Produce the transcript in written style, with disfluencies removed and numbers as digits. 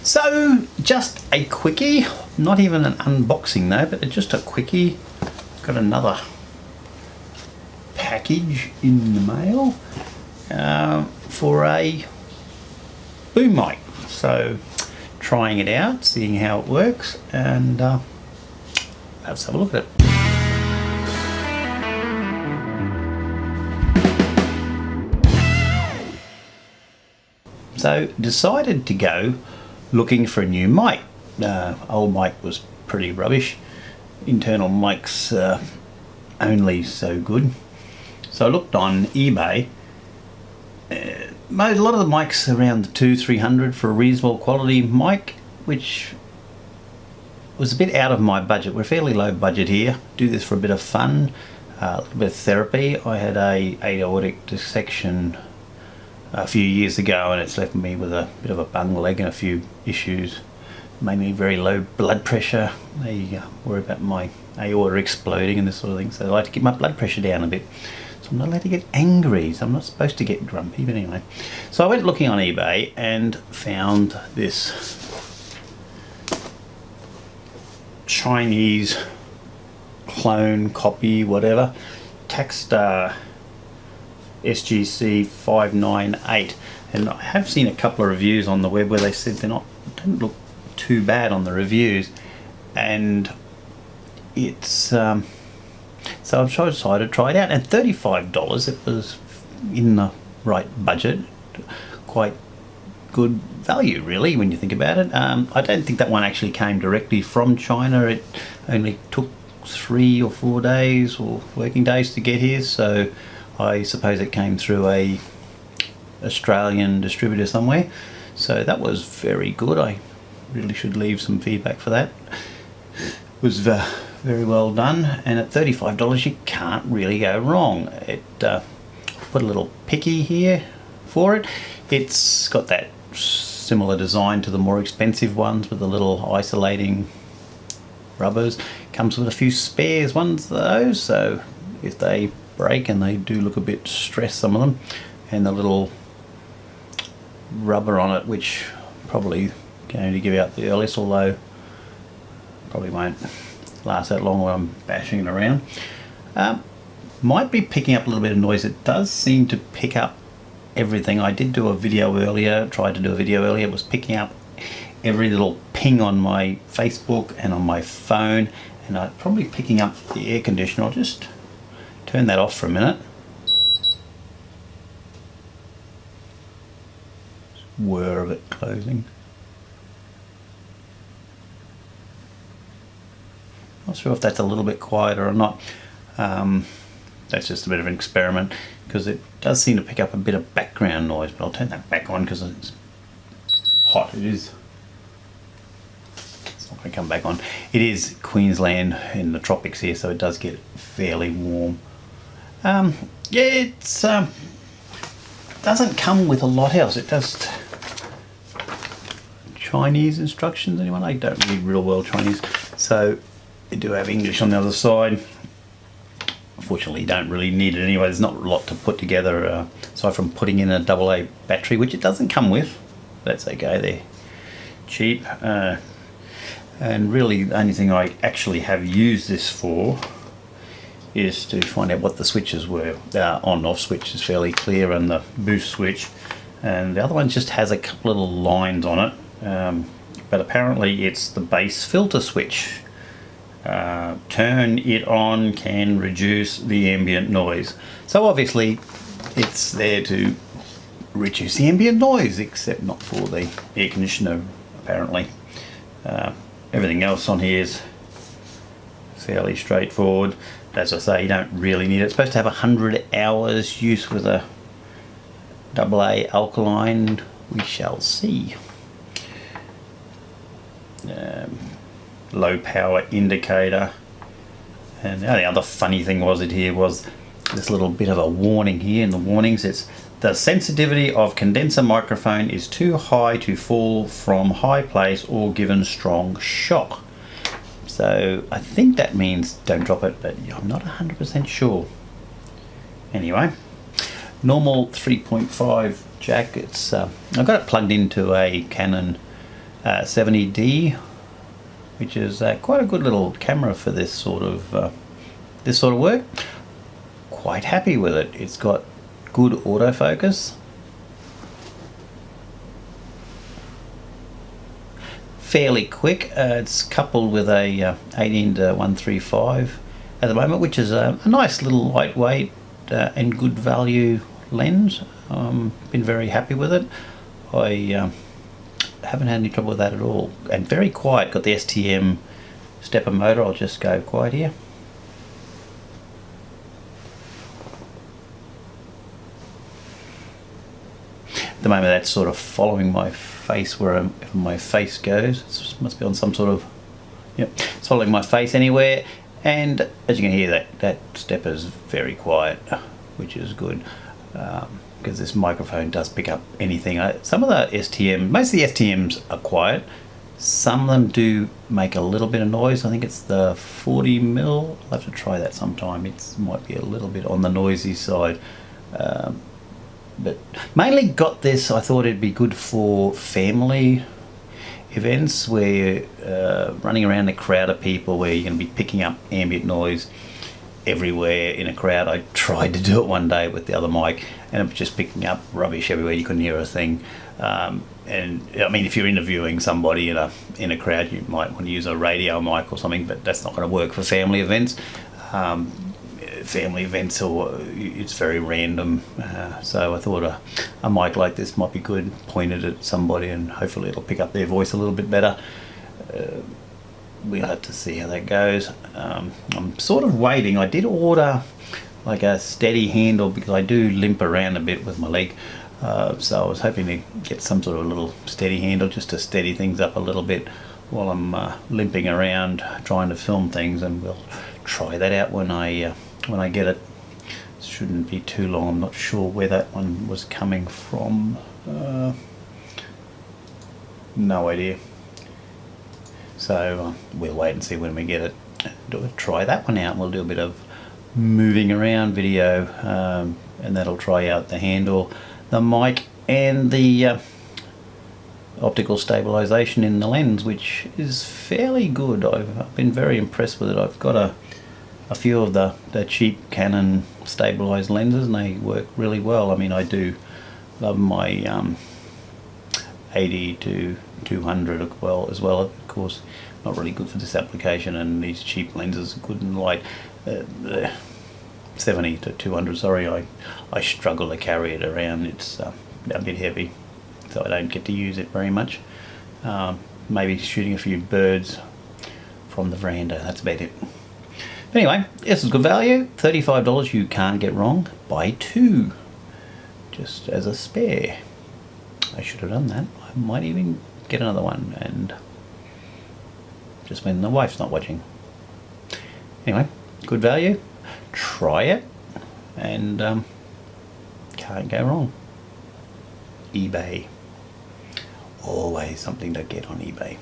So just a quickie, not even an unboxing though, but just a quickie. Got another package in the mail for a boom mic. So trying it out, seeing how it works, and let's have a look at it. So decided to go looking for a new mic. Old mic was pretty rubbish. Internal mics only so good. So I looked on eBay. A lot of the mics around the $200-300 for a reasonable quality mic, which was a bit out of my budget. We're fairly low budget here. Do this for a bit of fun, a little bit of therapy. I had a aortic dissection a few years ago, and it's left me with a bit of a bung leg and a few issues. Made me very low blood pressure. They worry about my aorta exploding and this sort of thing, so I like to keep my blood pressure down a bit. So I'm not allowed to get angry, so I'm not supposed to get grumpy, but anyway. So I went looking on eBay and found this Chinese clone, copy, whatever, Takstar SGC 598, and I have seen a couple of reviews on the web where they said don't look too bad on the reviews, and it's so I decided to try it out, and $35, it was in the right budget, quite good value really when you think about it. I don't think that one actually came directly from China. It only took 3 or 4 days or working days to get here, so I suppose it came through a Australian distributor somewhere. So that was very good. I really should leave some feedback for that. It was very well done, and at $35 you can't really go wrong. It put a little picky here for it. It's got that similar design to the more expensive ones with the little isolating rubbers. Comes with a few spares ones though, so if they break, and they do look a bit stressed, some of them, and the little rubber on it, which probably going to give out the earliest, although probably won't last that long while I'm bashing it around. Might be picking up a little bit of noise. It does seem to pick up everything. I did do a video earlier, tried to do a video earlier, it was picking up every little ping on my Facebook and on my phone, and I'm probably picking up the air conditioner. I'll just turn that off for a minute. Whir of it closing. Not sure if that's a little bit quieter or not. That's just a bit of an experiment, because it does seem to pick up a bit of background noise, but I'll turn that back on because it's hot. It's not going to come back on. It is Queensland in the tropics here, so it does get fairly warm. Yeah, it's doesn't come with a lot else. It does Chinese instructions. Anyone? I don't read real well Chinese, so they do have English on the other side. Unfortunately, you don't really need it anyway. There's not a lot to put together aside from putting in a AA battery, which it doesn't come with. That's okay. They're cheap, and really the only thing I actually have used this for is to find out what the switches were. On-off switch is fairly clear, and the boost switch, and the other one just has a couple little lines on it, but apparently it's the bass filter switch. Turn it on can reduce the ambient noise. So obviously it's there to reduce the ambient noise, except not for the air conditioner apparently. Everything else on here is fairly straightforward. As I say, you don't really need it. It's supposed to have 100 hours use with a AA alkaline. We shall see. Low power indicator, and the other funny thing was this little bit of a warning here. In the warnings, it's the sensitivity of condenser microphone is too high to fall from high place or given strong shock. So I think that means don't drop it, but I'm not 100% sure. Anyway, normal 3.5 jack. It's I've got it plugged into a Canon 70D, which is quite a good little camera for this sort of work. Quite happy with it. It's got good autofocus, fairly quick. It's coupled with a 18 to 135 at the moment, which is a nice little lightweight and good value lens. Been very happy with it. I haven't had any trouble with that at all, and very quiet. Got the STM stepper motor. I'll just go quiet here. At the moment that's sort of following my face wherever my face goes. It must be on some sort of, yep, it's following my face anywhere. And as you can hear, that stepper's very quiet, which is good, because this microphone does pick up anything. Some of the STM, most of the STMs are quiet. Some of them do make a little bit of noise. I think it's the 40mm. I'll have to try that sometime. It might be a little bit on the noisy side. But mainly got this, I thought it'd be good for family events where you're running around a crowd of people, where you're going to be picking up ambient noise everywhere in a crowd. I tried to do it one day with the other mic, and it was just picking up rubbish everywhere. You couldn't hear a thing. And I mean, if you're interviewing somebody in a crowd, you might want to use a radio mic or something, but that's not going to work for family events. Family events, or it's very random, so I thought a mic like this might be good, pointed at somebody, and hopefully it'll pick up their voice a little bit better. We'll have to see how that goes. I'm sort of waiting. I did order like a steady handle because I do limp around a bit with my leg, so I was hoping to get some sort of a little steady handle just to steady things up a little bit while I'm limping around trying to film things, and we'll try that out when I get it. Shouldn't be too long. I'm not sure where that one was coming from. No idea. So we'll wait and see when we get it. Try that one out. We'll do a bit of moving around video, and that'll try out the handle, the mic, and the optical stabilization in the lens, which is fairly good. I've been very impressed with it. I've got a few of the cheap Canon stabilized lenses, and they work really well. I mean, I do love my 80 to 200 as well. Of course, not really good for this application, and these cheap lenses are good and light. 70 to 200, sorry, I struggle to carry it around. It's a bit heavy, so I don't get to use it very much. Maybe shooting a few birds from the veranda, that's about it. But anyway, this is good value. $35 you can't get wrong. Buy two, just as a spare. I should have done that. I might even get another one, and just when the wife's not watching. Anyway, good value. Try it, and can't go wrong. eBay. Always something to get on eBay.